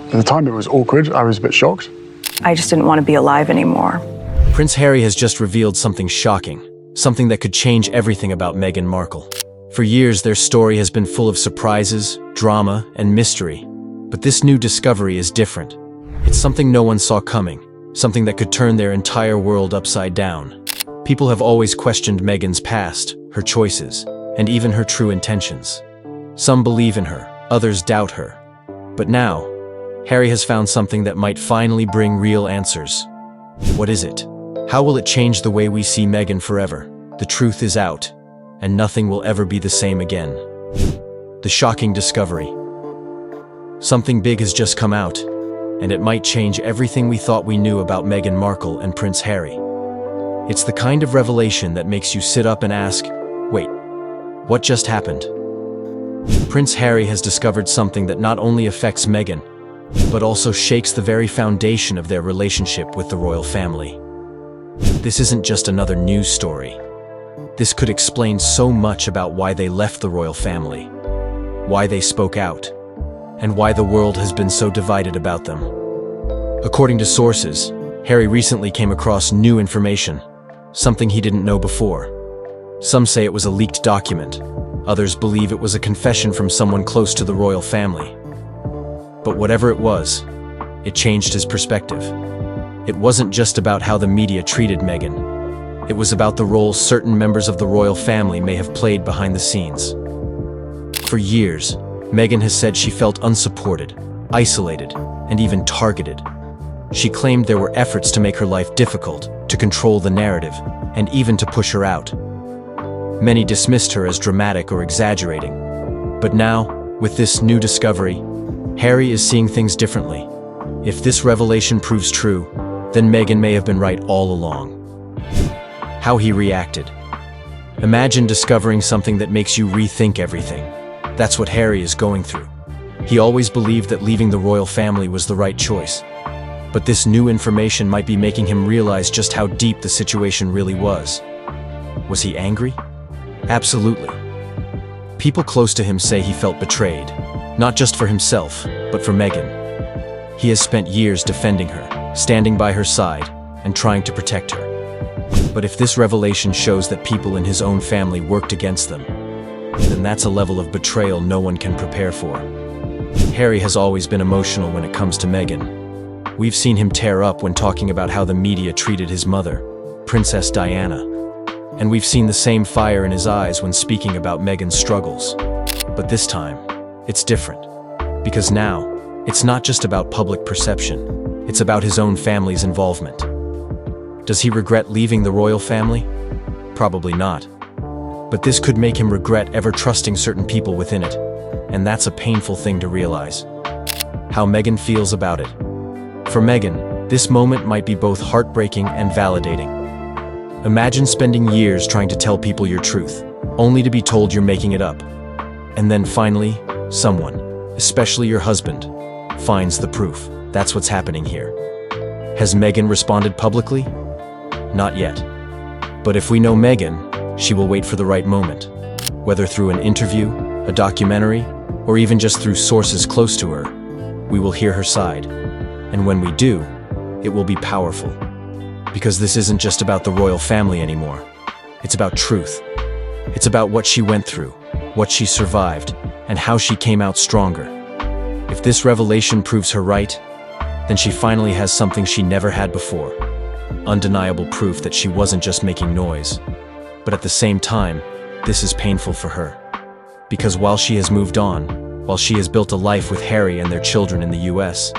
At the time, it was awkward. I was a bit shocked. I just didn't want to be alive anymore. Prince Harry has just revealed something shocking, something that could change everything about Meghan Markle. For years, their story has been full of surprises, drama, and mystery. But this new discovery is different. It's something no one saw coming, something that could turn their entire world upside down. People have always questioned Meghan's past, her choices, and even her true intentions. Some believe in her, others doubt her. But now, Harry has found something that might finally bring real answers. What is it? How will it change the way we see Meghan forever? The truth is out, and nothing will ever be the same again. The shocking discovery. Something big has just come out, and it might change everything we thought we knew about Meghan Markle and Prince Harry. It's the kind of revelation that makes you sit up and ask, wait, what just happened? Prince Harry has discovered something that not only affects Meghan, but also shakes the very foundation of their relationship with the royal family. This isn't just another news story. This could explain so much about why they left the royal family, why they spoke out, and why the world has been so divided about them. According to sources, Harry recently came across new information, something he didn't know before. Some say it was a leaked document. Others believe it was a confession from someone close to the royal family. But whatever it was, it changed his perspective. It wasn't just about how the media treated Meghan. It was about the role certain members of the royal family may have played behind the scenes. For years, Meghan has said she felt unsupported, isolated, and even targeted. She claimed there were efforts to make her life difficult, to control the narrative, and even to push her out. Many dismissed her as dramatic or exaggerating. But now, with this new discovery, Harry is seeing things differently. If this revelation proves true, then Meghan may have been right all along. How he reacted. Imagine discovering something that makes you rethink everything. That's what Harry is going through. He always believed that leaving the royal family was the right choice. But this new information might be making him realize just how deep the situation really was. Was he angry? Absolutely. People close to him say he felt betrayed, not just for himself, but for Meghan. He has spent years defending her, standing by her side, and trying to protect her. But if this revelation shows that people in his own family worked against them, then that's a level of betrayal no one can prepare for. Harry has always been emotional when it comes to Meghan. We've seen him tear up when talking about how the media treated his mother, Princess Diana. And we've seen the same fire in his eyes when speaking about Meghan's struggles. But this time, it's different. Because now, it's not just about public perception, it's about his own family's involvement. Does he regret leaving the royal family? Probably not. But this could make him regret ever trusting certain people within it, and that's a painful thing to realize. How Meghan feels about it. For Meghan, this moment might be both heartbreaking and validating. Imagine spending years trying to tell people your truth, only to be told you're making it up. And then finally, someone, especially your husband, finds the proof. That's what's happening here. Has Meghan responded publicly? Not yet. But if we know Meghan, she will wait for the right moment. Whether through an interview, a documentary, or even just through sources close to her, we will hear her side. And when we do, it will be powerful. Because this isn't just about the royal family anymore. It's about truth. It's about what she went through, what she survived, and how she came out stronger. If this revelation proves her right, then she finally has something she never had before. Undeniable proof that she wasn't just making noise. But at the same time, this is painful for her. Because while she has moved on, while she has built a life with Harry and their children in the US,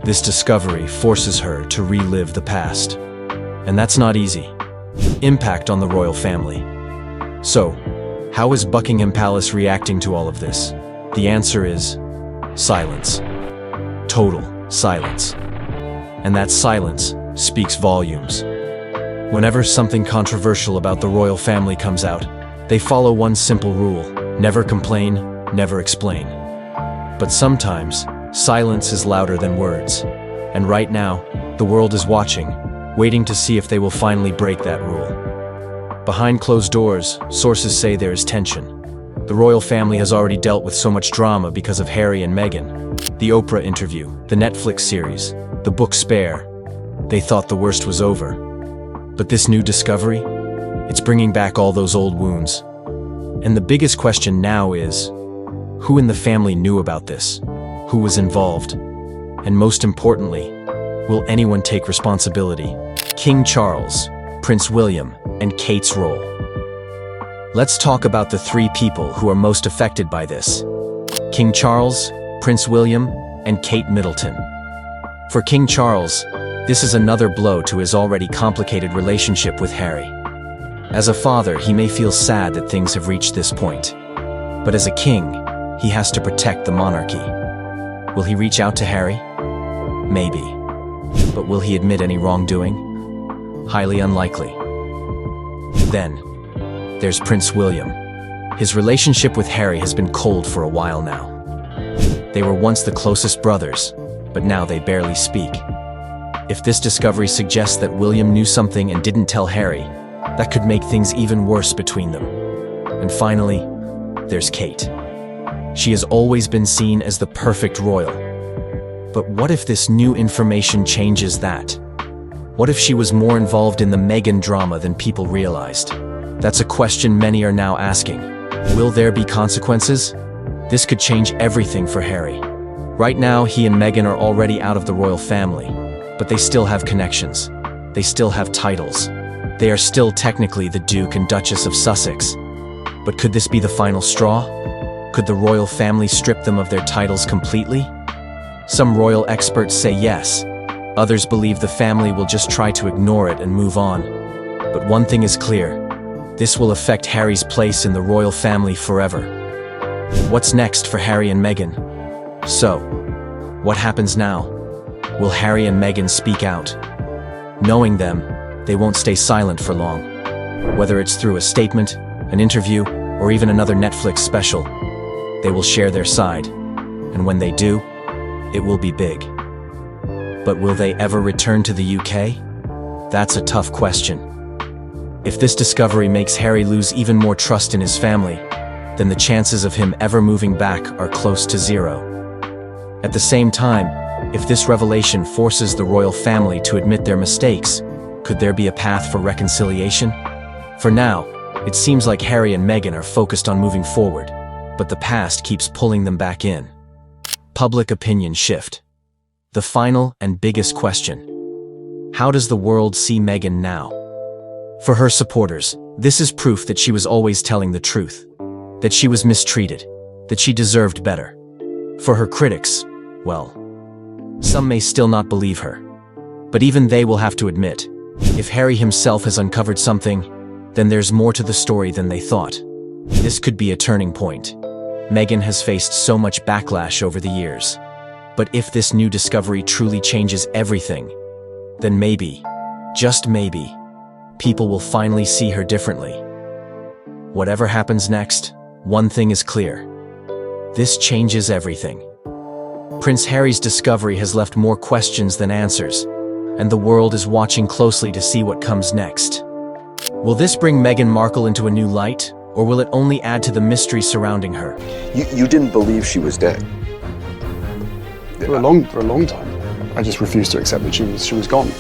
this discovery forces her to relive the past. And that's not easy. Impact on the royal family. So, how is Buckingham Palace reacting to all of this? The answer is silence. Total silence. And that silence speaks volumes. Whenever something controversial about the royal family comes out, they follow one simple rule: never complain, never explain. But sometimes, silence is louder than words. And right now, the world is watching, waiting to see if they will finally break that rule. Behind closed doors, sources say there is tension. The royal family has already dealt with so much drama because of Harry and Meghan. The Oprah interview, the Netflix series, the book Spare. They thought the worst was over. But this new discovery? It's bringing back all those old wounds. And the biggest question now is, who in the family knew about this? Who was involved? And most importantly, will anyone take responsibility? King Charles, Prince William, and Kate's role. Let's talk about the three people who are most affected by this. King Charles, Prince William, and Kate Middleton. For King Charles, this is another blow to his already complicated relationship with Harry. As a father, he may feel sad that things have reached this point. But as a king, he has to protect the monarchy. Will he reach out to Harry? Maybe. But will he admit any wrongdoing? Highly unlikely. Then, there's Prince William. His relationship with Harry has been cold for a while now. They were once the closest brothers, but now they barely speak. If this discovery suggests that William knew something and didn't tell Harry, that could make things even worse between them. And finally, there's Kate. She has always been seen as the perfect royal. But what if this new information changes that? What if she was more involved in the Meghan drama than people realized? That's a question many are now asking. Will there be consequences? This could change everything for Harry. Right now, he and Meghan are already out of the royal family, but they still have connections. They still have titles. They are still technically the Duke and Duchess of Sussex. But could this be the final straw? Could the royal family strip them of their titles completely? Some royal experts say yes. Others believe the family will just try to ignore it and move on. But one thing is clear. This will affect Harry's place in the royal family forever. What's next for Harry and Meghan? So, what happens now? Will Harry and Meghan speak out? Knowing them, they won't stay silent for long. Whether it's through a statement, an interview, or even another Netflix special, they will share their side. And when they do, it will be big. But will they ever return to the UK? That's a tough question. If this discovery makes Harry lose even more trust in his family, then the chances of him ever moving back are close to zero. At the same time, if this revelation forces the royal family to admit their mistakes, could there be a path for reconciliation? For now, it seems like Harry and Meghan are focused on moving forward, but the past keeps pulling them back in. Public opinion shift. The final and biggest question. How does the world see Meghan now? For her supporters, this is proof that she was always telling the truth, that she was mistreated, that she deserved better. For her critics, well, some may still not believe her. But even they will have to admit, if Harry himself has uncovered something, then there's more to the story than they thought. This could be a turning point. Meghan has faced so much backlash over the years. But if this new discovery truly changes everything, then maybe, just maybe, people will finally see her differently. Whatever happens next, one thing is clear. This changes everything. Prince Harry's discovery has left more questions than answers, and the world is watching closely to see what comes next. Will this bring Meghan Markle into a new light, or will it only add to the mystery surrounding her? You didn't believe she was dead? For a long time. I just refused to accept that she was gone.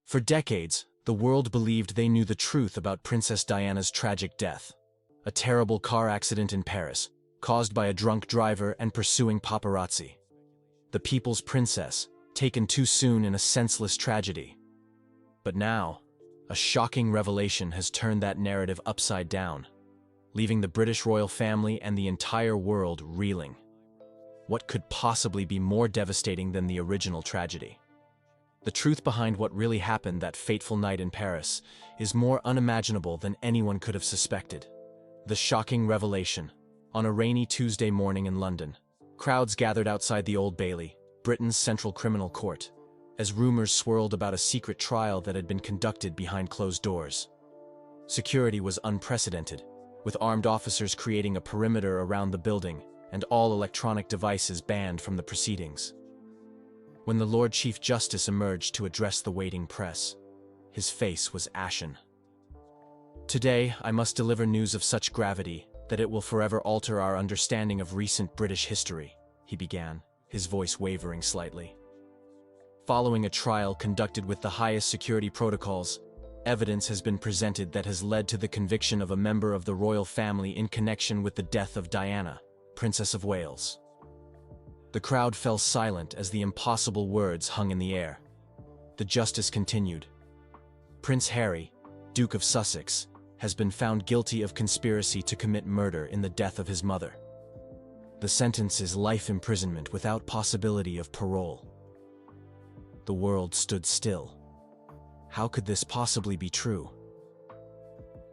For decades, the world believed they knew the truth about Princess Diana's tragic death. A terrible car accident in Paris, caused by a drunk driver and pursuing paparazzi. The people's princess, taken too soon in a senseless tragedy. But now, a shocking revelation has turned that narrative upside down, leaving the British royal family and the entire world reeling. What could possibly be more devastating than the original tragedy? The truth behind what really happened that fateful night in Paris is more unimaginable than anyone could have suspected. The shocking revelation. On a rainy Tuesday morning in London, crowds gathered outside the Old Bailey, Britain's central criminal court, as rumors swirled about a secret trial that had been conducted behind closed doors. Security was unprecedented, with armed officers creating a perimeter around the building and all electronic devices banned from the proceedings. when the Lord Chief Justice emerged to address the waiting press. His face was ashen. "Today, I must deliver news of such gravity that it will forever alter our understanding of recent British history," he began, his voice wavering slightly. "Following a trial conducted with the highest security protocols, evidence has been presented that has led to the conviction of a member of the royal family in connection with the death of Diana, Princess of Wales." The crowd fell silent as the impossible words hung in the air. The justice continued. "Prince Harry, Duke of Sussex, has been found guilty of conspiracy to commit murder in the death of his mother. The sentence is life imprisonment without possibility of parole." The world stood still. How could this possibly be true?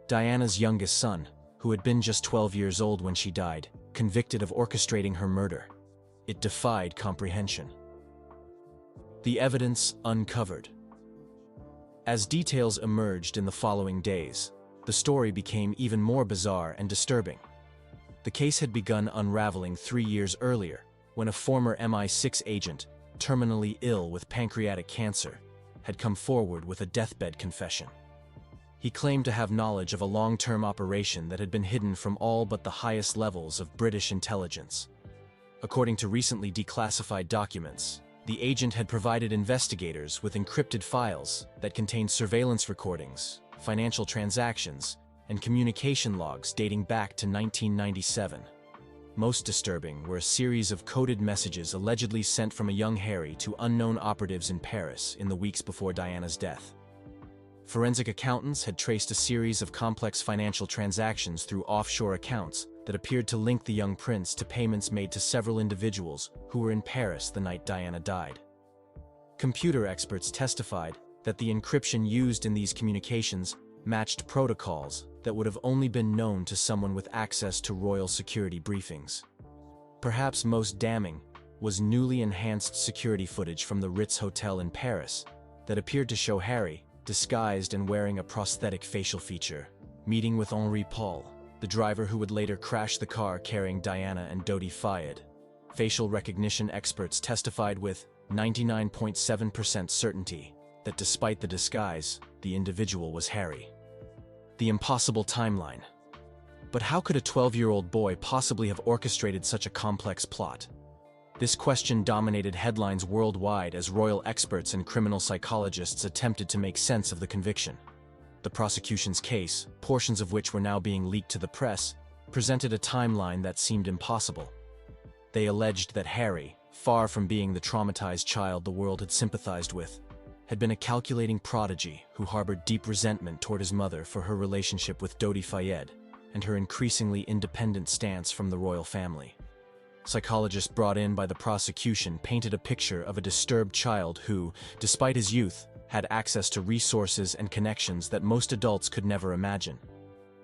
Diana's youngest son, who had been just 12 years old when she died, convicted of orchestrating her murder. It defied comprehension. The evidence uncovered. As details emerged in the following days, the story became even more bizarre and disturbing. The case had begun unraveling 3 years earlier, when a former MI6 agent, terminally ill with pancreatic cancer, had come forward with a deathbed confession. He claimed to have knowledge of a long-term operation that had been hidden from all but the highest levels of British intelligence. According to recently declassified documents, the agent had provided investigators with encrypted files that contained surveillance recordings, financial transactions, and communication logs dating back to 1997. Most disturbing were a series of coded messages allegedly sent from a young Harry to unknown operatives in Paris in the weeks before Diana's death. Forensic accountants had traced a series of complex financial transactions through offshore accounts that appeared to link the young prince to payments made to several individuals who were in Paris the night Diana died. Computer experts testified that the encryption used in these communications matched protocols that would have only been known to someone with access to royal security briefings. Perhaps most damning was newly enhanced security footage from the Ritz Hotel in Paris that appeared to show Harry, disguised and wearing a prosthetic facial feature, meeting with Henri Paul, the driver who would later crash the car carrying Diana and Dodi Fayed. Facial recognition experts testified with 99.7% certainty that despite the disguise, the individual was Harry. The impossible timeline. But how could a 12-year-old boy possibly have orchestrated such a complex plot? This question dominated headlines worldwide as royal experts and criminal psychologists attempted to make sense of the conviction. The prosecution's case, portions of which were now being leaked to the press, presented a timeline that seemed impossible. They alleged that Harry, far from being the traumatized child the world had sympathized with, had been a calculating prodigy who harbored deep resentment toward his mother for her relationship with Dodi Fayed and her increasingly independent stance from the royal family. Psychologists brought in by the prosecution painted a picture of a disturbed child who, despite his youth, had access to resources and connections that most adults could never imagine.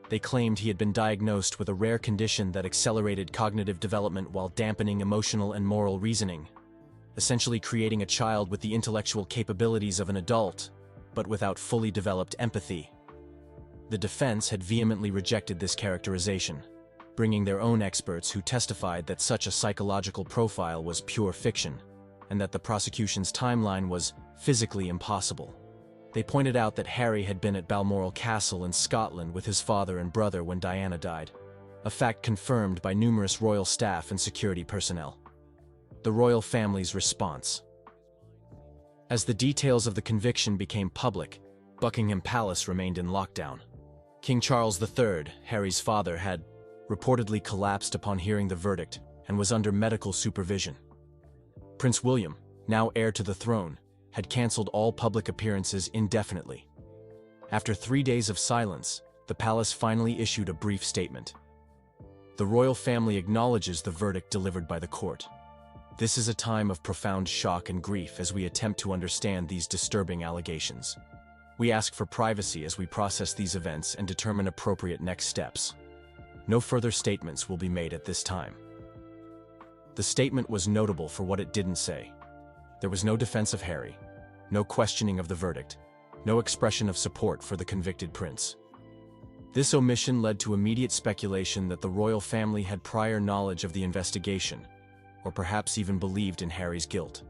They claimed he had been diagnosed with a rare condition that accelerated cognitive development while dampening emotional and moral reasoning, essentially creating a child with the intellectual capabilities of an adult, but without fully developed empathy. The defense had vehemently rejected this characterization, bringing their own experts who testified that such a psychological profile was pure fiction, and that the prosecution's timeline was physically impossible. They pointed out that Harry had been at Balmoral Castle in Scotland with his father and brother when Diana died, a fact confirmed by numerous royal staff and security personnel. The royal family's response. As the details of the conviction became public, Buckingham Palace remained in lockdown. King Charles III, Harry's father, had reportedly collapsed upon hearing the verdict and was under medical supervision. Prince William, now heir to the throne, had cancelled all public appearances indefinitely. After 3 days of silence, the palace finally issued a brief statement. The royal family acknowledges the verdict delivered by the court. This is a time of profound shock and grief as we attempt to understand these disturbing allegations. We ask for privacy as we process these events and determine appropriate next steps. No further statements will be made at this time. The statement was notable for what it didn't say. There was no defense of Harry, no questioning of the verdict, no expression of support for the convicted prince. This omission led to immediate speculation that the royal family had prior knowledge of the investigation, or perhaps even believed in Harry's guilt.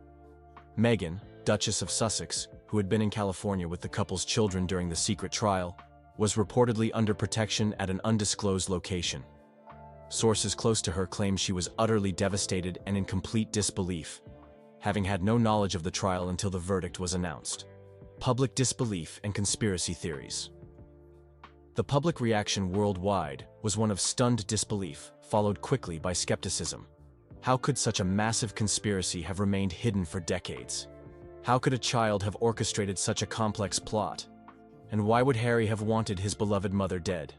Meghan, Duchess of Sussex, who had been in California with the couple's children during the secret trial, was reportedly under protection at an undisclosed location. Sources close to her claim she was utterly devastated and in complete disbelief, having had no knowledge of the trial until the verdict was announced. Public disbelief and conspiracy theories. The public reaction worldwide was one of stunned disbelief, followed quickly by skepticism. How could such a massive conspiracy have remained hidden for decades? How could a child have orchestrated such a complex plot? And why would Harry have wanted his beloved mother dead?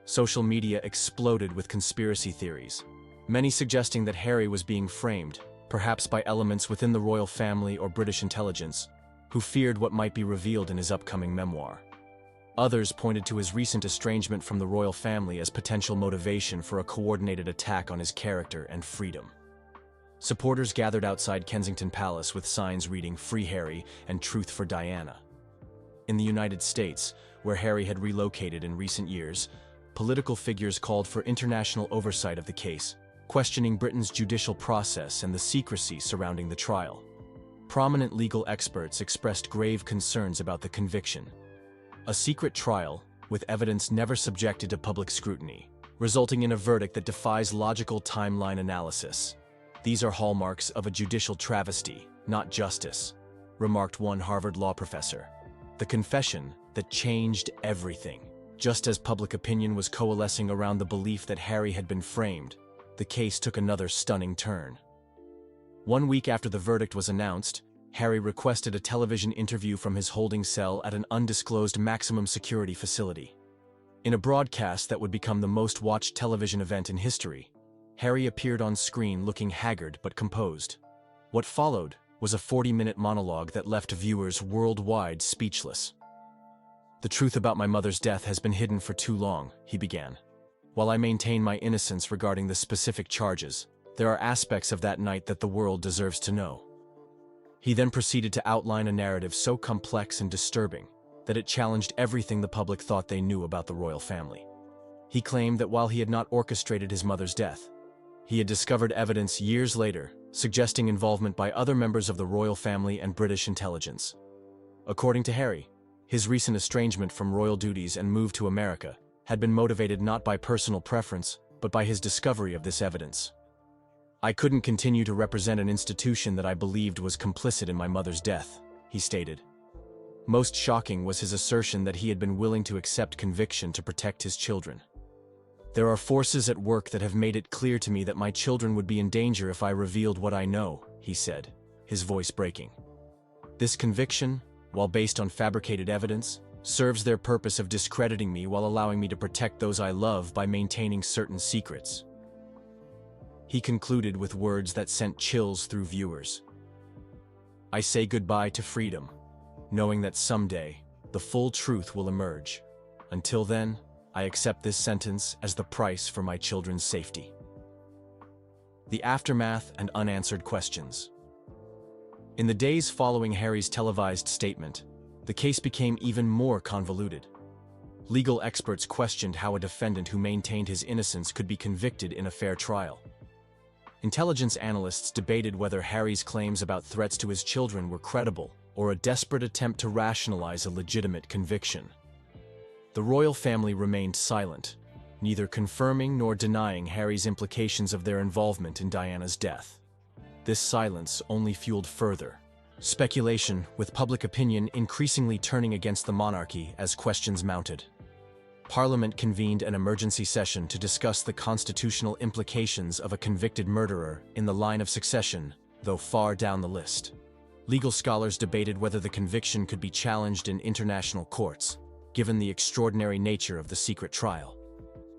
Social media exploded with conspiracy theories, many suggesting that Harry was being framed, perhaps by elements within the royal family or British intelligence, who feared what might be revealed in his upcoming memoir. Others pointed to his recent estrangement from the royal family as potential motivation for a coordinated attack on his character and freedom. Supporters gathered outside Kensington Palace with signs reading "Free Harry" and "Truth for Diana." In the United States, where Harry had relocated in recent years, political figures called for international oversight of the case, questioning Britain's judicial process and the secrecy surrounding the trial. Prominent legal experts expressed grave concerns about the conviction. A secret trial, with evidence never subjected to public scrutiny, resulting in a verdict that defies logical timeline analysis. These are hallmarks of a judicial travesty, not justice, remarked one Harvard law professor. The confession that changed everything. Just as public opinion was coalescing around the belief that Harry had been framed, the case took another stunning turn. 1 week after the verdict was announced, Harry requested a television interview from his holding cell at an undisclosed maximum security facility. In a broadcast that would become the most watched television event in history, Harry appeared on screen looking haggard but composed. What followed was a 40-minute monologue that left viewers worldwide speechless. "The truth about my mother's death has been hidden for too long," he began. "While I maintain my innocence regarding the specific charges, there are aspects of that night that the world deserves to know." He then proceeded to outline a narrative so complex and disturbing that it challenged everything the public thought they knew about the royal family. He claimed that while he had not orchestrated his mother's death, he had discovered evidence years later suggesting involvement by other members of the royal family and British intelligence. According to Harry, his recent estrangement from royal duties and move to America had been motivated not by personal preference, but by his discovery of this evidence. "I couldn't continue to represent an institution that I believed was complicit in my mother's death," he stated. Most shocking was his assertion that he had been willing to accept conviction to protect his children. "There are forces at work that have made it clear to me that my children would be in danger if I revealed what I know," he said, his voice breaking. "This conviction, while based on fabricated evidence, serves their purpose of discrediting me while allowing me to protect those I love by maintaining certain secrets." He concluded with words that sent chills through viewers. "I say goodbye to freedom, knowing that someday the full truth will emerge. Until then, I accept this sentence as the price for my children's safety." The aftermath and unanswered questions. In the days following Harry's televised statement, the case became even more convoluted. Legal experts questioned how a defendant who maintained his innocence could be convicted in a fair trial. Intelligence analysts debated whether Harry's claims about threats to his children were credible or a desperate attempt to rationalize a legitimate conviction. The royal family remained silent, neither confirming nor denying Harry's implications of their involvement in Diana's death. This silence only fueled further speculation, with public opinion increasingly turning against the monarchy as questions mounted. Parliament convened an emergency session to discuss the constitutional implications of a convicted murderer in the line of succession, though far down the list. Legal scholars debated whether the conviction could be challenged in international courts, given the extraordinary nature of the secret trial.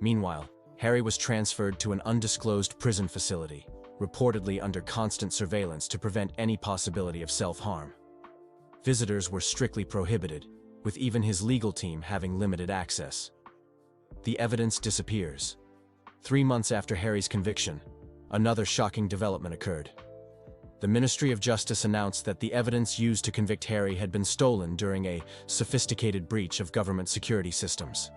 Meanwhile, Harry was transferred to an undisclosed prison facility, reportedly under constant surveillance to prevent any possibility of self-harm. Visitors were strictly prohibited, with even his legal team having limited access. The evidence disappears. 3 months after Harry's conviction, another shocking development occurred. The Ministry of Justice announced that the evidence used to convict Harry had been stolen during a sophisticated breach of government security systems.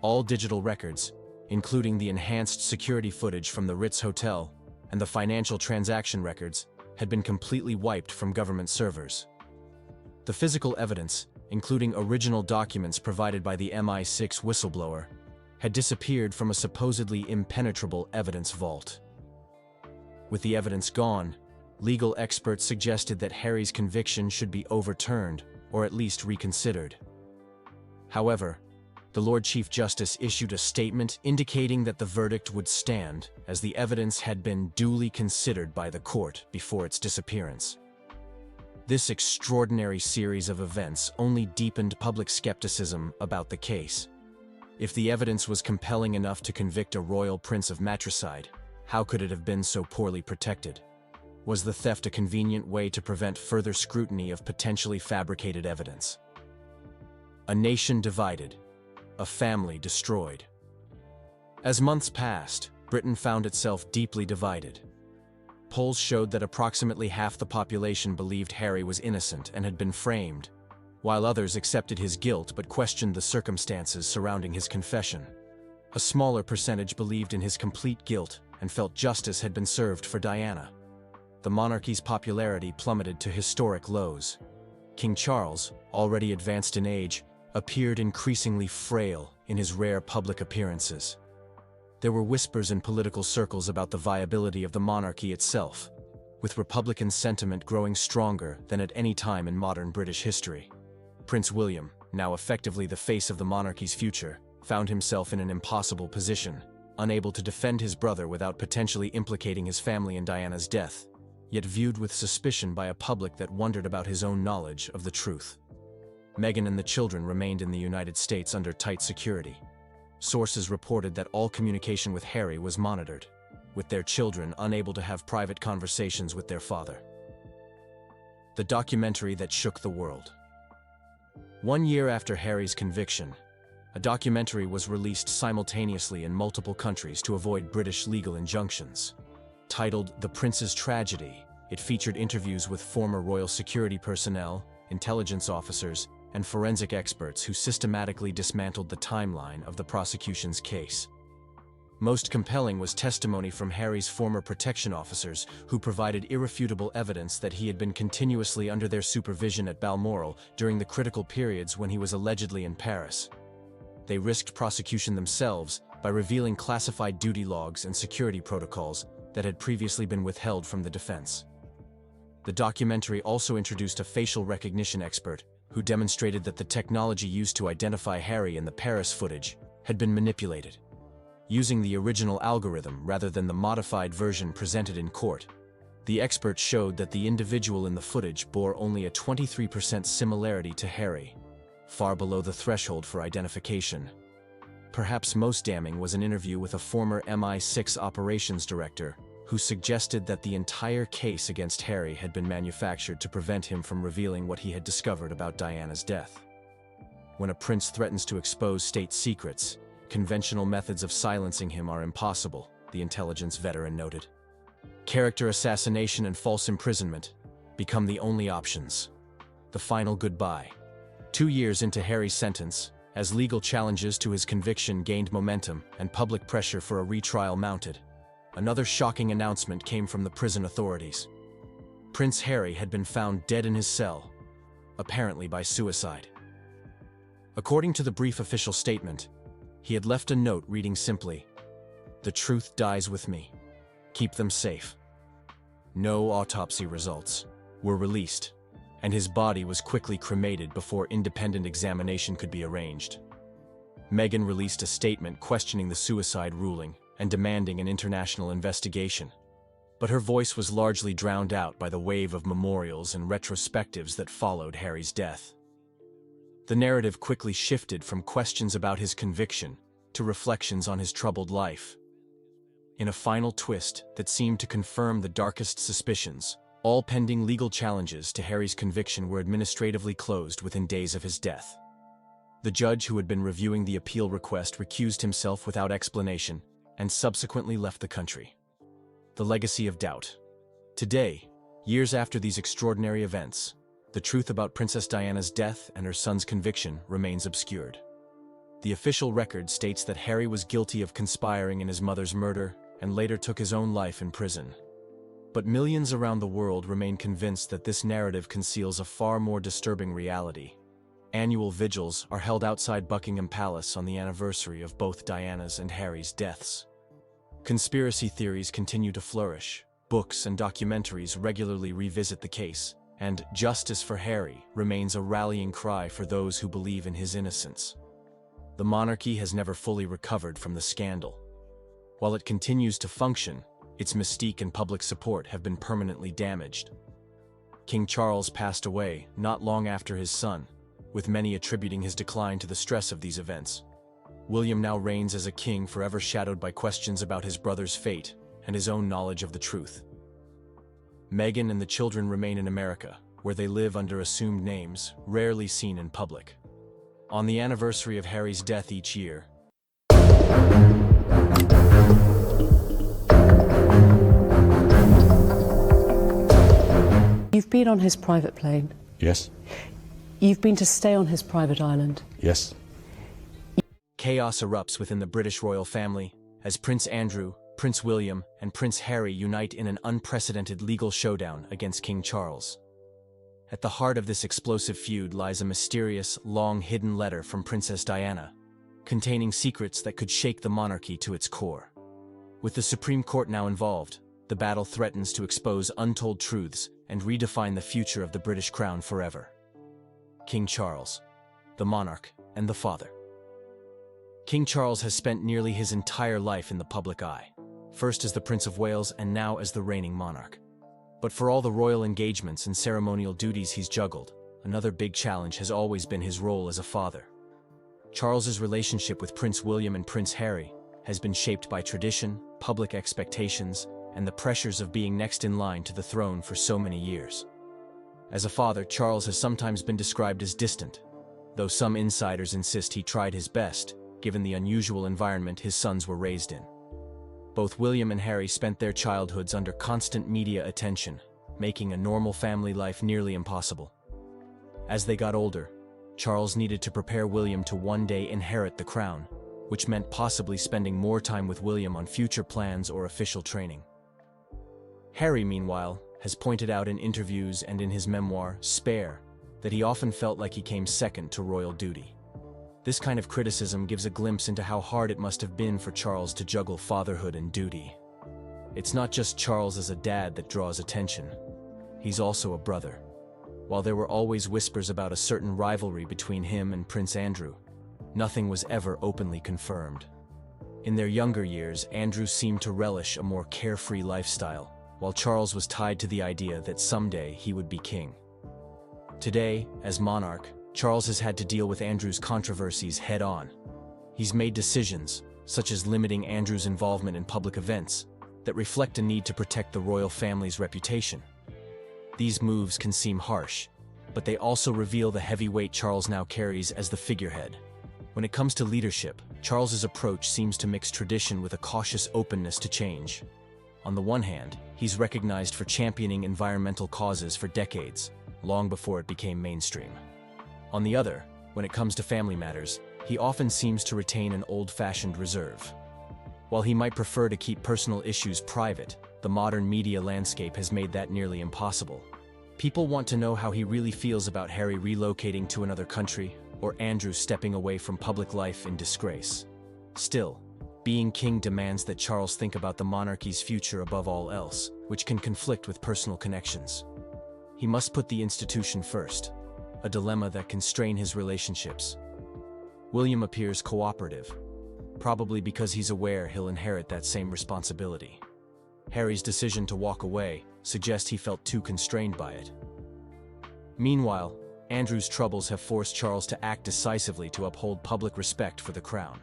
All digital records, including the enhanced security footage from the Ritz Hotel and the financial transaction records, had been completely wiped from government servers. The physical evidence, including original documents provided by the MI6 whistleblower, had disappeared from a supposedly impenetrable evidence vault. With the evidence gone, legal experts suggested that Harry's conviction should be overturned or at least reconsidered. However, the Lord Chief Justice issued a statement indicating that the verdict would stand as the evidence had been duly considered by the court before its disappearance. This extraordinary series of events only deepened public skepticism about the case. If the evidence was compelling enough to convict a royal prince of matricide, how could it have been so poorly protected? Was the theft a convenient way to prevent further scrutiny of potentially fabricated evidence? A nation divided, a family destroyed. As months passed, Britain found itself deeply divided. Polls showed that approximately half the population believed Harry was innocent and had been framed, while others accepted his guilt but questioned the circumstances surrounding his confession. A smaller percentage believed in his complete guilt and felt justice had been served for Diana. The monarchy's popularity plummeted to historic lows. King Charles, already advanced in age, appeared increasingly frail in his rare public appearances. There were whispers in political circles about the viability of the monarchy itself, with Republican sentiment growing stronger than at any time in modern British history. Prince William, now effectively the face of the monarchy's future, found himself in an impossible position, unable to defend his brother without potentially implicating his family in Diana's death, yet viewed with suspicion by a public that wondered about his own knowledge of the truth. Meghan and the children remained in the United States under tight security. Sources reported that all communication with Harry was monitored, with their children unable to have private conversations with their father. The documentary that shook the world. 1 year after Harry's conviction, a documentary was released simultaneously in multiple countries to avoid British legal injunctions. Titled The Prince's Tragedy, it featured interviews with former royal security personnel, intelligence officers, and forensic experts who systematically dismantled the timeline of the prosecution's case. Most compelling was testimony from Harry's former protection officers who provided irrefutable evidence that he had been continuously under their supervision at Balmoral during the critical periods when he was allegedly in Paris. They risked prosecution themselves by revealing classified duty logs and security protocols that had previously been withheld from the defense. The documentary also introduced a facial recognition expert who demonstrated that the technology used to identify Harry in the Paris footage had been manipulated. Using the original algorithm rather than the modified version presented in court, the expert showed that the individual in the footage bore only a 23% similarity to Harry, far below the threshold for identification. Perhaps most damning was an interview with a former MI6 operations director who suggested that the entire case against Harry had been manufactured to prevent him from revealing what he had discovered about Diana's death. When a prince threatens to expose state secrets, conventional methods of silencing him are impossible, the intelligence veteran noted. Character assassination and false imprisonment become the only options. The final goodbye. 2 years into Harry's sentence, as legal challenges to his conviction gained momentum and public pressure for a retrial mounted, another shocking announcement came from the prison authorities. Prince Harry had been found dead in his cell, apparently by suicide. According to the brief official statement, he had left a note reading simply, "The truth dies with me. Keep them safe." No autopsy results were released, and his body was quickly cremated before independent examination could be arranged. Meghan released a statement questioning the suicide ruling and demanding an international investigation, but her voice was largely drowned out by the wave of memorials and retrospectives that followed Harry's death. The narrative quickly shifted from questions about his conviction to reflections on his troubled life. In a final twist that seemed to confirm the darkest suspicions, all pending legal challenges to Harry's conviction were administratively closed within days of his death. The judge who had been reviewing the appeal request recused himself without explanation and subsequently left the country. The legacy of doubt. Today, years after these extraordinary events, the truth about Princess Diana's death and her son's conviction remains obscured. The official record states that Harry was guilty of conspiring in his mother's murder and later took his own life in prison. But millions around the world remain convinced that this narrative conceals a far more disturbing reality. Annual vigils are held outside Buckingham Palace on the anniversary of both Diana's and Harry's deaths. Conspiracy theories continue to flourish, books and documentaries regularly revisit the case, and justice for Harry remains a rallying cry for those who believe in his innocence. The monarchy has never fully recovered from the scandal. While it continues to function, its mystique and public support have been permanently damaged. King Charles passed away not long after his son, with many attributing his decline to the stress of these events. William now reigns as a king forever shadowed by questions about his brother's fate and his own knowledge of the truth. Meghan and the children remain in America, where they live under assumed names, rarely seen in public. On the anniversary of Harry's death each year, You've been on his private plane. Yes. You've been to stay on his private island. Yes. chaos erupts within the British royal family as Prince Andrew, Prince William, and Prince Harry unite in an unprecedented legal showdown against King Charles. At the heart of this explosive feud lies a mysterious, long-hidden letter from Princess Diana, containing secrets that could shake the monarchy to its core. With the Supreme Court now involved, the battle threatens to expose untold truths and redefine the future of the British crown forever. King Charles, the monarch, and the father. King Charles has spent nearly his entire life in the public eye, first as the Prince of Wales and now as the reigning monarch. But for all the royal engagements and ceremonial duties he's juggled, another big challenge has always been his role as a father. Charles's relationship with Prince William and Prince Harry has been shaped by tradition, public expectations, and the pressures of being next in line to the throne for so many years. As a father, Charles has sometimes been described as distant, though some insiders insist he tried his best, given the unusual environment his sons were raised in. Both William and Harry spent their childhoods under constant media attention, making a normal family life nearly impossible. As they got older, Charles needed to prepare William to one day inherit the crown, which meant possibly spending more time with William on future plans or official training. Harry, meanwhile, has pointed out in interviews and in his memoir, Spare, that he often felt like he came second to royal duty. This kind of criticism gives a glimpse into how hard it must have been for Charles to juggle fatherhood and duty. It's not just Charles as a dad that draws attention. He's also a brother. While there were always whispers about a certain rivalry between him and Prince Andrew, nothing was ever openly confirmed. In their younger years, Andrew seemed to relish a more carefree lifestyle, while Charles was tied to the idea that someday he would be king. Today, as monarch, Charles has had to deal with Andrew's controversies head-on. He's made decisions, such as limiting Andrew's involvement in public events, that reflect a need to protect the royal family's reputation. These moves can seem harsh, but they also reveal the heavy weight Charles now carries as the figurehead. When it comes to leadership, Charles's approach seems to mix tradition with a cautious openness to change. On the one hand, he's recognized for championing environmental causes for decades, long before it became mainstream. On the other, when it comes to family matters, he often seems to retain an old-fashioned reserve. While he might prefer to keep personal issues private, the modern media landscape has made that nearly impossible. People want to know how he really feels about Harry relocating to another country, or Andrew stepping away from public life in disgrace. Still, being king demands that Charles think about the monarchy's future above all else, which can conflict with personal connections. He must put the institution first, a dilemma that can strain his relationships. William appears cooperative, probably because he's aware he'll inherit that same responsibility. Harry's decision to walk away suggests he felt too constrained by it. Meanwhile, Andrew's troubles have forced Charles to act decisively to uphold public respect for the crown.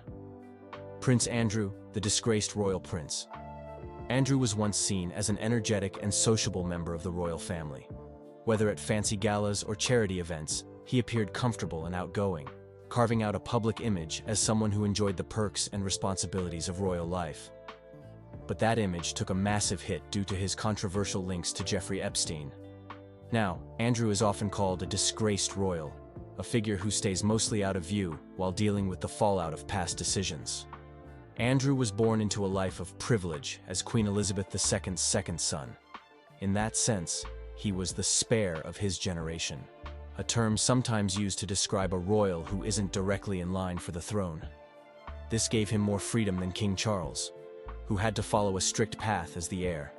Prince Andrew, the disgraced royal prince. Andrew was once seen as an energetic and sociable member of the royal family. Whether at fancy galas or charity events, he appeared comfortable and outgoing, carving out a public image as someone who enjoyed the perks and responsibilities of royal life. But that image took a massive hit due to his controversial links to Jeffrey Epstein. Now, Andrew is often called a disgraced royal, a figure who stays mostly out of view while dealing with the fallout of past decisions. Andrew was born into a life of privilege as Queen Elizabeth II's second son. In that sense, he was the spare of his generation, a term sometimes used to describe a royal who isn't directly in line for the throne. This gave him more freedom than King Charles, who had to follow a strict path as the heir.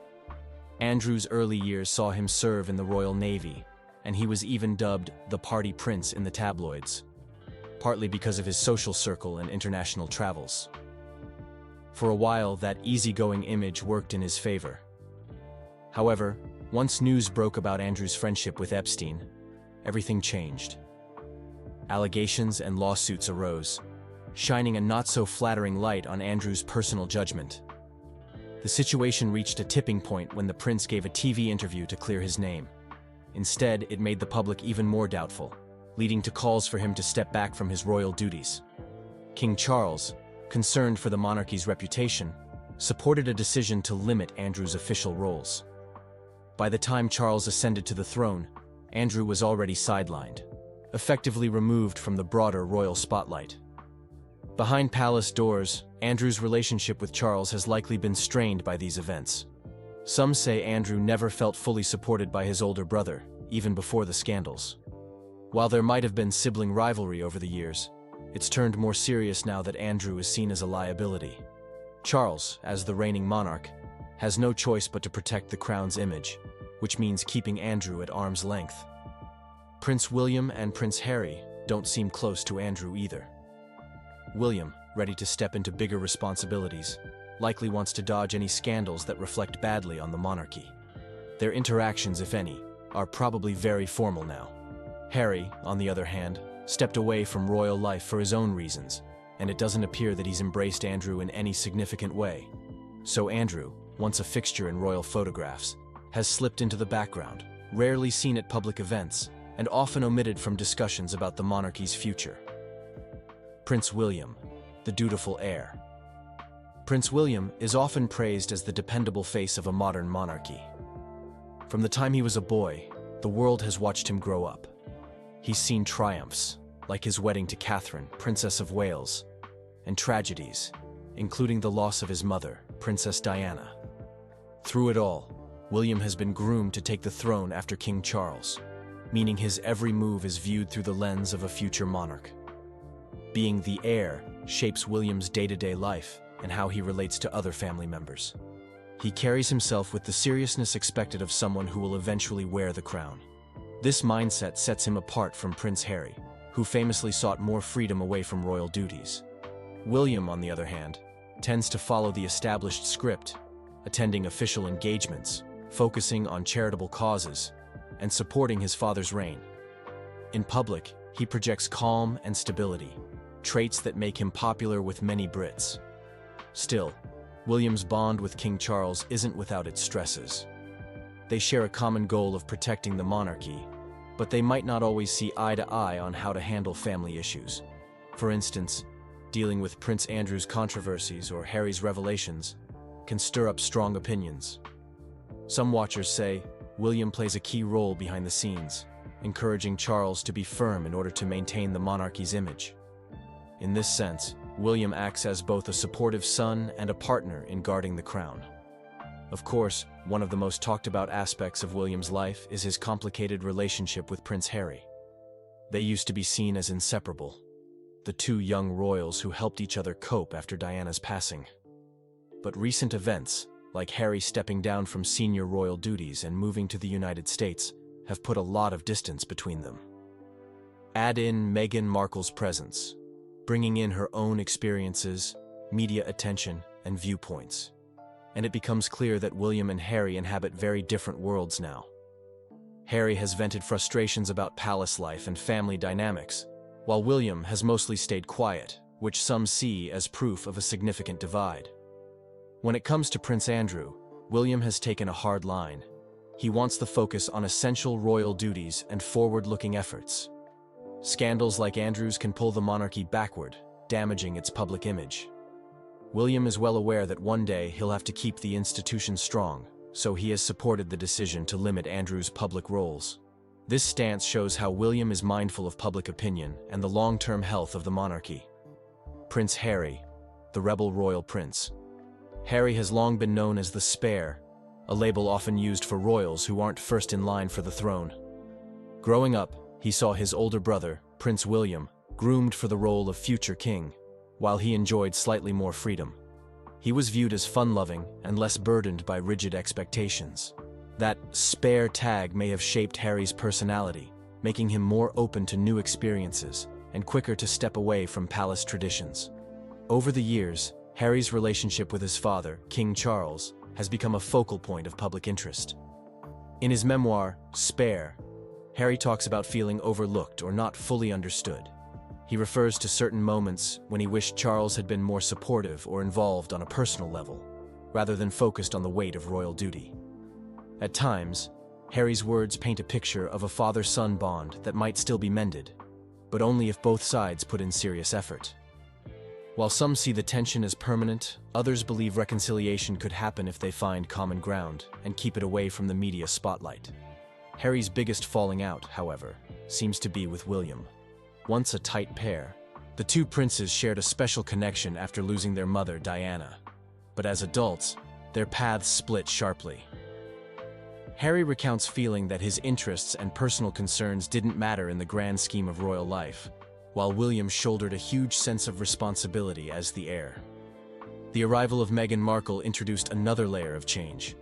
Andrew's early years saw him serve in the Royal Navy, and he was even dubbed the party prince in the tabloids, partly because of his social circle and international travels. For a while, that easygoing image worked in his favor. However, once news broke about Andrew's friendship with Epstein, everything changed. Allegations and lawsuits arose, shining a not-so-flattering light on Andrew's personal judgment. The situation reached a tipping point when the prince gave a TV interview to clear his name. Instead, it made the public even more doubtful, leading to calls for him to step back from his royal duties. King Charles, concerned for the monarchy's reputation, supported a decision to limit Andrew's official roles. By the time Charles ascended to the throne, Andrew was already sidelined, effectively removed from the broader royal spotlight. Behind palace doors, Andrew's relationship with Charles has likely been strained by these events. Some say Andrew never felt fully supported by his older brother, even before the scandals. While there might have been sibling rivalry over the years, it's turned more serious now that Andrew is seen as a liability. Charles, as the reigning monarch, has no choice but to protect the crown's image, which means keeping Andrew at arm's length. Prince William and Prince Harry don't seem close to Andrew either. William, ready to step into bigger responsibilities, likely wants to dodge any scandals that reflect badly on the monarchy. Their interactions, if any, are probably very formal now. Harry, on the other hand, stepped away from royal life for his own reasons, and it doesn't appear that he's embraced Andrew in any significant way. So Andrew, once a fixture in royal photographs, has slipped into the background, rarely seen at public events, and often omitted from discussions about the monarchy's future. Prince William, the dutiful heir. Prince William is often praised as the dependable face of a modern monarchy. From the time he was a boy, the world has watched him grow up. He's seen triumphs, like his wedding to Catherine, Princess of Wales, and tragedies, including the loss of his mother, Princess Diana. Through it all, William has been groomed to take the throne after King Charles, meaning his every move is viewed through the lens of a future monarch. Being the heir shapes William's day-to-day life and how he relates to other family members. He carries himself with the seriousness expected of someone who will eventually wear the crown. This mindset sets him apart from Prince Harry, who famously sought more freedom away from royal duties. William, on the other hand, tends to follow the established script, attending official engagements, focusing on charitable causes, and supporting his father's reign. In public, he projects calm and stability, traits that make him popular with many Brits. Still, William's bond with King Charles isn't without its stresses. They share a common goal of protecting the monarchy, but they might not always see eye to eye on how to handle family issues. For instance, dealing with Prince Andrew's controversies or Harry's revelations can stir up strong opinions. Some watchers say William plays a key role behind the scenes, encouraging Charles to be firm in order to maintain the monarchy's image. In this sense, William acts as both a supportive son and a partner in guarding the crown. Of course, one of the most talked about aspects of William's life is his complicated relationship with Prince Harry. They used to be seen as inseparable, the two young royals who helped each other cope after Diana's passing. But recent events, like Harry stepping down from senior royal duties and moving to the United States, have put a lot of distance between them. Add in Meghan Markle's presence, bringing in her own experiences, media attention, and viewpoints. And it becomes clear that William and Harry inhabit very different worlds now. Harry has vented frustrations about palace life and family dynamics, while William has mostly stayed quiet, which some see as proof of a significant divide. When it comes to Prince Andrew, William has taken a hard line. He wants the focus on essential royal duties and forward-looking efforts. Scandals like Andrew's can pull the monarchy backward, damaging its public image. William is well aware that one day he'll have to keep the institution strong, so he has supported the decision to limit Andrew's public roles. This stance shows how William is mindful of public opinion and the long-term health of the monarchy. Prince Harry, the rebel royal prince. Harry has long been known as the spare, a label often used for royals who aren't first in line for the throne. Growing up, he saw his older brother, Prince William, groomed for the role of future king, while he enjoyed slightly more freedom. He was viewed as fun-loving and less burdened by rigid expectations. That spare tag may have shaped Harry's personality, making him more open to new experiences and quicker to step away from palace traditions. Over the years, Harry's relationship with his father, King Charles, has become a focal point of public interest. In his memoir, Spare, Harry talks about feeling overlooked or not fully understood. He refers to certain moments when he wished Charles had been more supportive or involved on a personal level, rather than focused on the weight of royal duty. At times, Harry's words paint a picture of a father-son bond that might still be mended, but only if both sides put in serious effort. While some see the tension as permanent, others believe reconciliation could happen if they find common ground and keep it away from the media spotlight. Harry's biggest falling out, however, seems to be with William. Once a tight pair, the two princes shared a special connection after losing their mother, Diana. But as adults, their paths split sharply. Harry recounts feeling that his interests and personal concerns didn't matter in the grand scheme of royal life, while William shouldered a huge sense of responsibility as the heir. The arrival of Meghan Markle introduced another layer of change.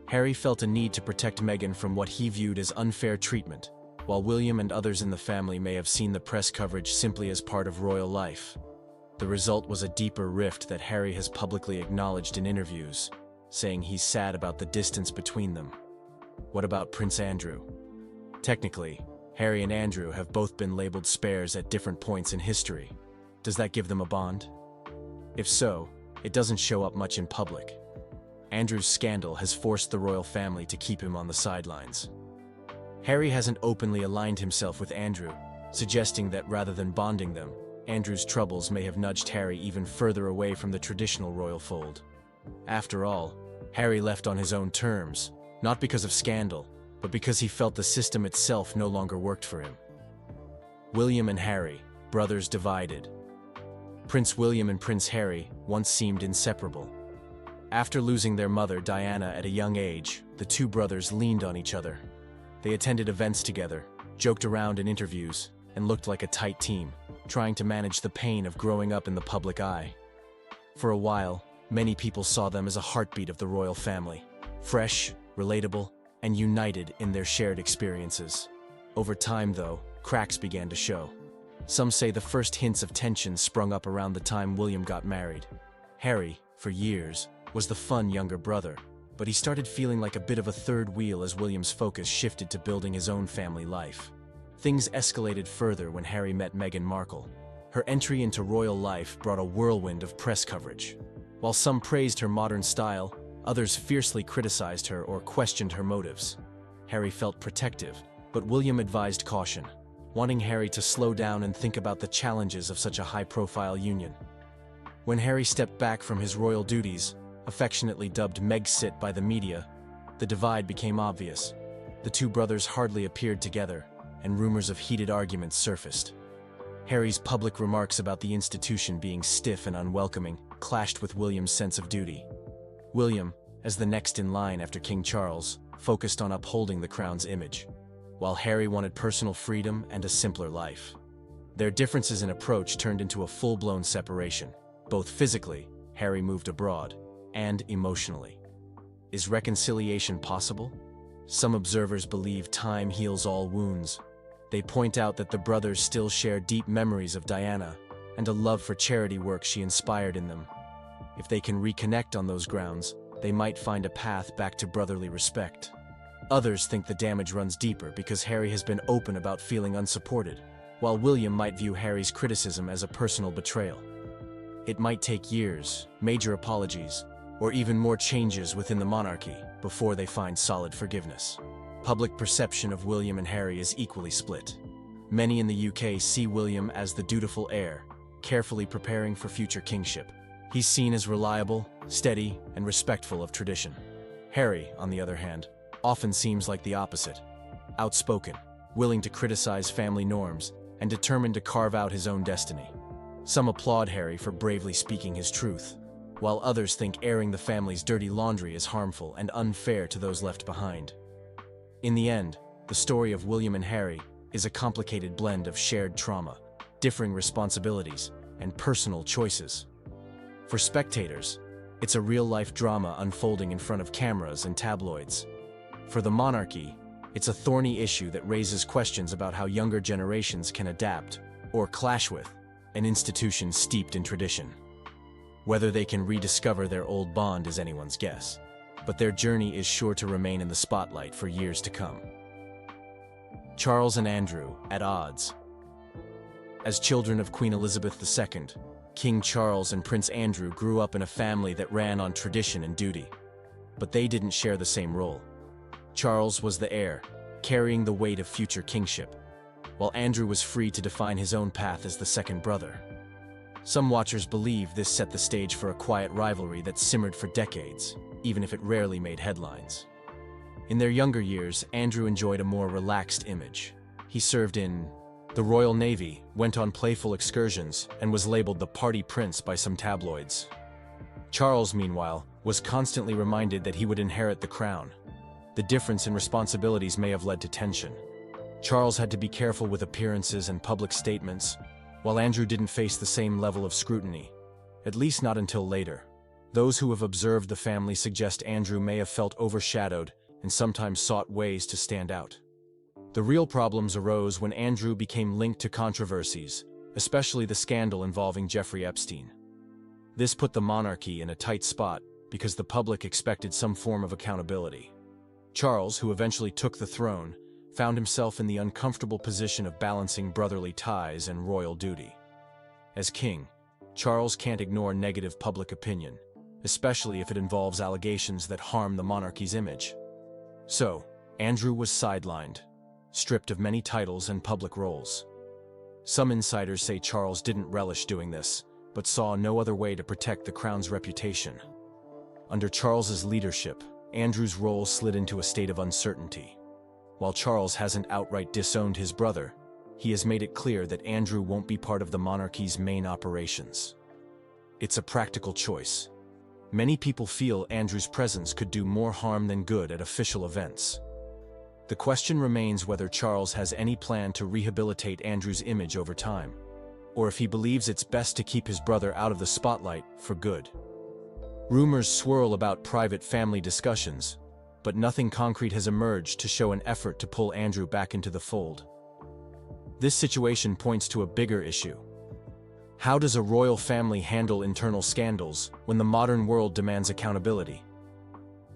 Harry felt a need to protect Meghan from what he viewed as unfair treatment, while William and others in the family may have seen the press coverage simply as part of royal life. The result was a deeper rift that Harry has publicly acknowledged in interviews, saying he's sad about the distance between them. What about Prince Andrew? Technically, Harry and Andrew have both been labeled spares at different points in history. Does that give them a bond? If so, it doesn't show up much in public. Andrew's scandal has forced the royal family to keep him on the sidelines. Harry hasn't openly aligned himself with Andrew, suggesting that rather than bonding them, Andrew's troubles may have nudged Harry even further away from the traditional royal fold. After all, Harry left on his own terms, not because of scandal, but because he felt the system itself no longer worked for him. William and Harry, brothers divided. Prince William and Prince Harry once seemed inseparable. After losing their mother, Diana, at a young age, the two brothers leaned on each other. They attended events together, joked around in interviews, and looked like a tight team, trying to manage the pain of growing up in the public eye. For a while, many people saw them as a heartbeat of the royal family, fresh, relatable, and united in their shared experiences. Over time, though, cracks began to show. Some say the first hints of tension sprung up around the time William got married. Harry, for years, was the fun younger brother, but he started feeling like a bit of a third wheel as William's focus shifted to building his own family life. Things escalated further when Harry met Meghan Markle. Her entry into royal life brought a whirlwind of press coverage. While some praised her modern style, others fiercely criticized her or questioned her motives. Harry felt protective, but William advised caution, wanting Harry to slow down and think about the challenges of such a high-profile union. When Harry stepped back from his royal duties, affectionately dubbed Megxit by the media, the divide became obvious. The two brothers hardly appeared together, and rumors of heated arguments surfaced. Harry's public remarks about the institution being stiff and unwelcoming clashed with William's sense of duty. William, as the next in line after King Charles, focused on upholding the crown's image, while Harry wanted personal freedom and a simpler life. Their differences in approach turned into a full-blown separation. Both physically, Harry moved abroad, and emotionally. Is reconciliation possible? Some observers believe time heals all wounds. They point out that the brothers still share deep memories of Diana and a love for charity work she inspired in them. If they can reconnect on those grounds, they might find a path back to brotherly respect. Others think the damage runs deeper because Harry has been open about feeling unsupported, while William might view Harry's criticism as a personal betrayal. It might take years, major apologies, or even more changes within the monarchy before they find solid forgiveness. Public perception of William and Harry is equally split. Many in the UK see William as the dutiful heir, carefully preparing for future kingship. He's seen as reliable, steady, and respectful of tradition. Harry, on the other hand, often seems like the opposite. Outspoken, willing to criticize family norms, and determined to carve out his own destiny. Some applaud Harry for bravely speaking his truth, while others think airing the family's dirty laundry is harmful and unfair to those left behind. In the end, the story of William and Harry is a complicated blend of shared trauma, differing responsibilities, and personal choices. For spectators, it's a real-life drama unfolding in front of cameras and tabloids. For the monarchy, it's a thorny issue that raises questions about how younger generations can adapt, or clash with, an institution steeped in tradition. Whether they can rediscover their old bond is anyone's guess, but their journey is sure to remain in the spotlight for years to come. Charles and Andrew, at odds. As children of Queen Elizabeth II, King Charles and Prince Andrew grew up in a family that ran on tradition and duty. But they didn't share the same role. Charles was the heir, carrying the weight of future kingship, while Andrew was free to define his own path as the second brother. Some watchers believe this set the stage for a quiet rivalry that simmered for decades, even if it rarely made headlines. In their younger years, Andrew enjoyed a more relaxed image. He served in the Royal Navy, went on playful excursions, and was labeled the party prince by some tabloids. Charles, meanwhile, was constantly reminded that he would inherit the crown. The difference in responsibilities may have led to tension. Charles had to be careful with appearances and public statements, while Andrew didn't face the same level of scrutiny, at least not until later. Those who have observed the family suggest Andrew may have felt overshadowed and sometimes sought ways to stand out. The real problems arose when Andrew became linked to controversies, especially the scandal involving Jeffrey Epstein. This put the monarchy in a tight spot because the public expected some form of accountability. Charles, who eventually took the throne, found himself in the uncomfortable position of balancing brotherly ties and royal duty. As king, Charles can't ignore negative public opinion, especially if it involves allegations that harm the monarchy's image. So, Andrew was sidelined, stripped of many titles and public roles. Some insiders say Charles didn't relish doing this, but saw no other way to protect the crown's reputation. Under Charles's leadership, Andrew's role slid into a state of uncertainty. While Charles hasn't outright disowned his brother, he has made it clear that Andrew won't be part of the monarchy's main operations. It's a practical choice. Many people feel Andrew's presence could do more harm than good at official events. The question remains whether Charles has any plan to rehabilitate Andrew's image over time, or if he believes it's best to keep his brother out of the spotlight for good. Rumors swirl about private family discussions, but nothing concrete has emerged to show an effort to pull Andrew back into the fold. This situation points to a bigger issue. How does a royal family handle internal scandals when the modern world demands accountability?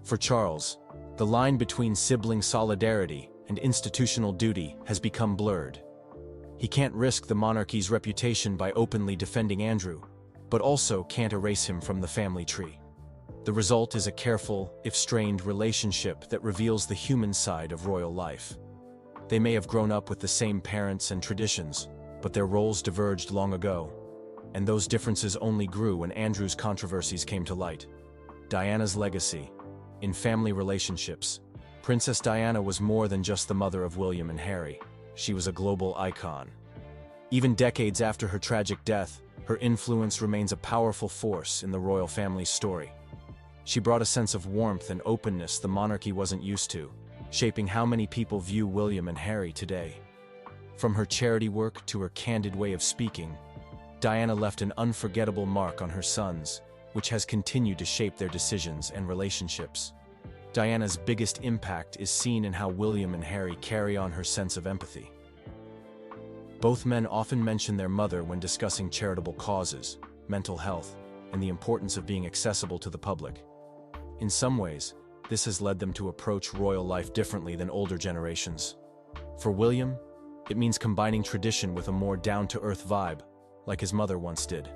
For Charles, the line between sibling solidarity and institutional duty has become blurred. He can't risk the monarchy's reputation by openly defending Andrew, but also can't erase him from the family tree. The result is a careful, if strained, relationship that reveals the human side of royal life. They may have grown up with the same parents and traditions, but their roles diverged long ago, and those differences only grew when Andrew's controversies came to light. Diana's legacy. In family relationships, Princess Diana was more than just the mother of William and Harry. She was a global icon. Even decades after her tragic death, her influence remains a powerful force in the royal family's story. She brought a sense of warmth and openness the monarchy wasn't used to, shaping how many people view William and Harry today. From her charity work to her candid way of speaking, Diana left an unforgettable mark on her sons, which has continued to shape their decisions and relationships. Diana's biggest impact is seen in how William and Harry carry on her sense of empathy. Both men often mention their mother when discussing charitable causes, mental health, and the importance of being accessible to the public. In some ways, this has led them to approach royal life differently than older generations. For William, it means combining tradition with a more down-to-earth vibe, like his mother once did.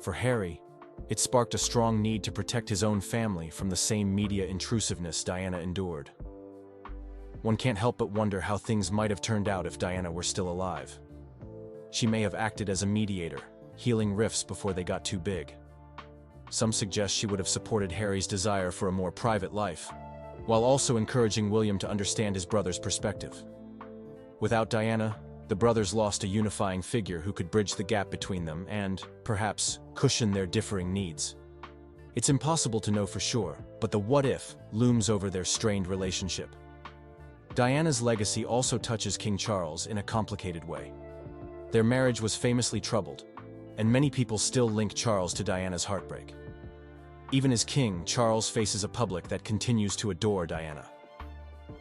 For Harry, it sparked a strong need to protect his own family from the same media intrusiveness Diana endured. One can't help but wonder how things might have turned out if Diana were still alive. She may have acted as a mediator, healing rifts before they got too big. Some suggest she would have supported Harry's desire for a more private life, while also encouraging William to understand his brother's perspective. Without Diana, the brothers lost a unifying figure who could bridge the gap between them and, perhaps, cushion their differing needs. It's impossible to know for sure, but the what-if looms over their strained relationship. Diana's legacy also touches King Charles in a complicated way. Their marriage was famously troubled, and many people still link Charles to Diana's heartbreak. Even as king, Charles faces a public that continues to adore Diana.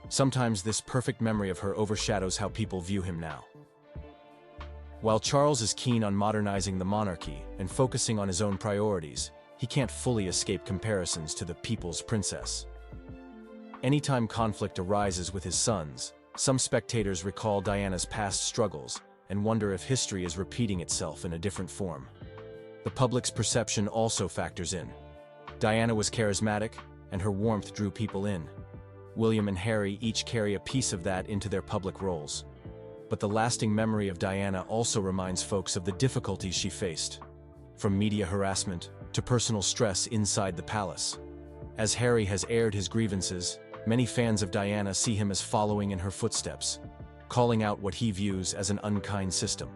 Sometimes this perfect memory of her overshadows how people view him now. While Charles is keen on modernizing the monarchy and focusing on his own priorities, he can't fully escape comparisons to the people's princess. Anytime conflict arises with his sons, some spectators recall Diana's past struggles and wonder if history is repeating itself in a different form. The public's perception also factors in. Diana was charismatic, and her warmth drew people in. William and Harry each carry a piece of that into their public roles. But the lasting memory of Diana also reminds folks of the difficulties she faced, from media harassment to personal stress inside the palace. As Harry has aired his grievances, many fans of Diana see him as following in her footsteps, calling out what he views as an unkind system.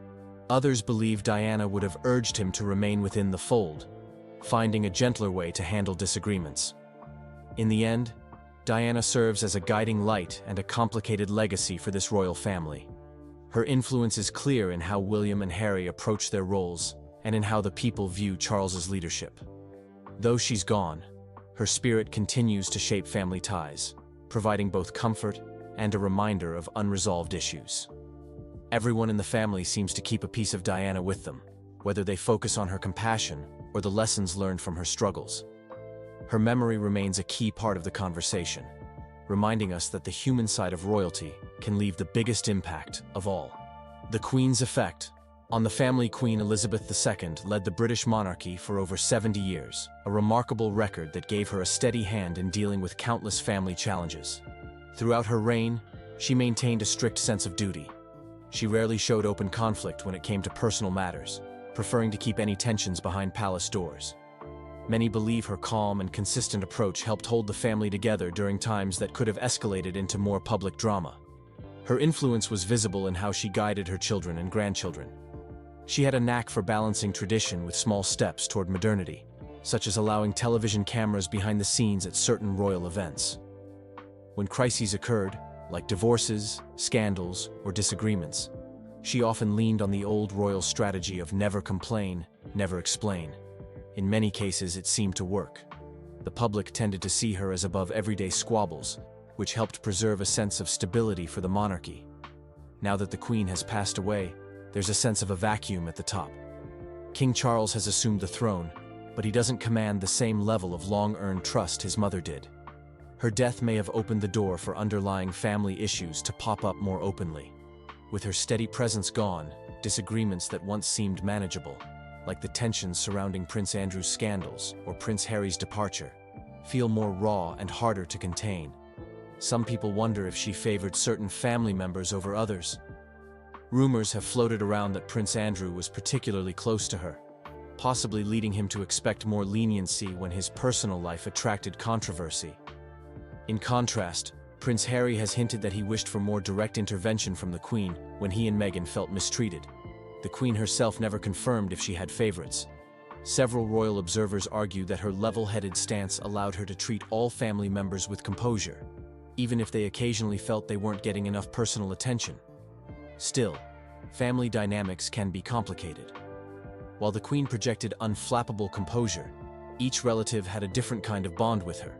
Others believe Diana would have urged him to remain within the fold, finding a gentler way to handle disagreements. In the end, Diana serves as a guiding light and a complicated legacy for this royal family. Her influence is clear in how William and Harry approach their roles and in how the people view Charles's leadership. Though she's gone, her spirit continues to shape family ties, providing both comfort and a reminder of unresolved issues. Everyone in the family seems to keep a piece of Diana with them, whether they focus on her compassion or the lessons learned from her struggles. Her memory remains a key part of the conversation, reminding us that the human side of royalty can leave the biggest impact of all. The Queen's effect on the family. Queen Elizabeth II led the British monarchy for over 70 years, a remarkable record that gave her a steady hand in dealing with countless family challenges. Throughout her reign, she maintained a strict sense of duty. She rarely showed open conflict when it came to personal matters, preferring to keep any tensions behind palace doors. Many believe her calm and consistent approach helped hold the family together during times that could have escalated into more public drama. Her influence was visible in how she guided her children and grandchildren. She had a knack for balancing tradition with small steps toward modernity, such as allowing television cameras behind the scenes at certain royal events. When crises occurred, like divorces, scandals, or disagreements, she often leaned on the old royal strategy of never complain, never explain. In many cases, it seemed to work. The public tended to see her as above everyday squabbles, which helped preserve a sense of stability for the monarchy. Now that the Queen has passed away, there's a sense of a vacuum at the top. King Charles has assumed the throne, but he doesn't command the same level of long-earned trust his mother did. Her death may have opened the door for underlying family issues to pop up more openly. With her steady presence gone, disagreements that once seemed manageable, like the tensions surrounding Prince Andrew's scandals or Prince Harry's departure, feel more raw and harder to contain. Some people wonder if she favored certain family members over others. Rumors have floated around that Prince Andrew was particularly close to her, possibly leading him to expect more leniency when his personal life attracted controversy. In contrast, Prince Harry has hinted that he wished for more direct intervention from the Queen when he and Meghan felt mistreated. The Queen herself never confirmed if she had favorites. Several royal observers argue that her level-headed stance allowed her to treat all family members with composure, even if they occasionally felt they weren't getting enough personal attention. Still, family dynamics can be complicated. While the Queen projected unflappable composure, each relative had a different kind of bond with her.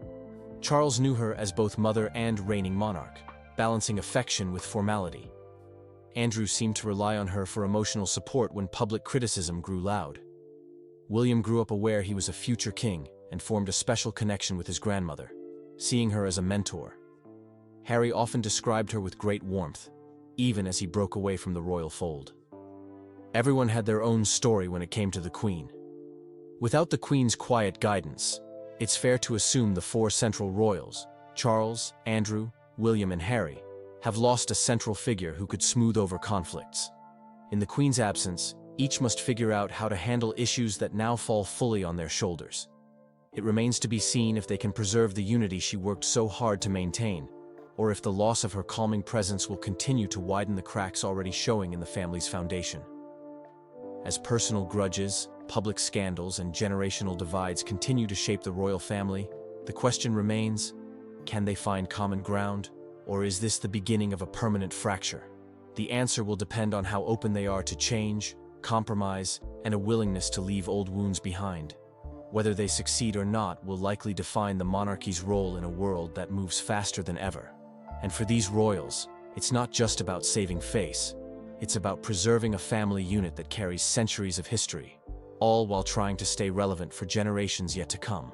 Charles knew her as both mother and reigning monarch, balancing affection with formality. Andrew seemed to rely on her for emotional support when public criticism grew loud. William grew up aware he was a future king and formed a special connection with his grandmother, seeing her as a mentor. Harry often described her with great warmth, even as he broke away from the royal fold. Everyone had their own story when it came to the Queen. Without the Queen's quiet guidance, it's fair to assume the four central royals, Charles, Andrew, William, and Harry, have lost a central figure who could smooth over conflicts. In the Queen's absence, each must figure out how to handle issues that now fall fully on their shoulders. It remains to be seen if they can preserve the unity she worked so hard to maintain, or if the loss of her calming presence will continue to widen the cracks already showing in the family's foundation. As personal grudges, public scandals and generational divides continue to shape the royal family, the question remains, can they find common ground, or is this the beginning of a permanent fracture? The answer will depend on how open they are to change, compromise, and a willingness to leave old wounds behind. Whether they succeed or not will likely define the monarchy's role in a world that moves faster than ever. And for these royals, it's not just about saving face, it's about preserving a family unit that carries centuries of history, all while trying to stay relevant for generations yet to come.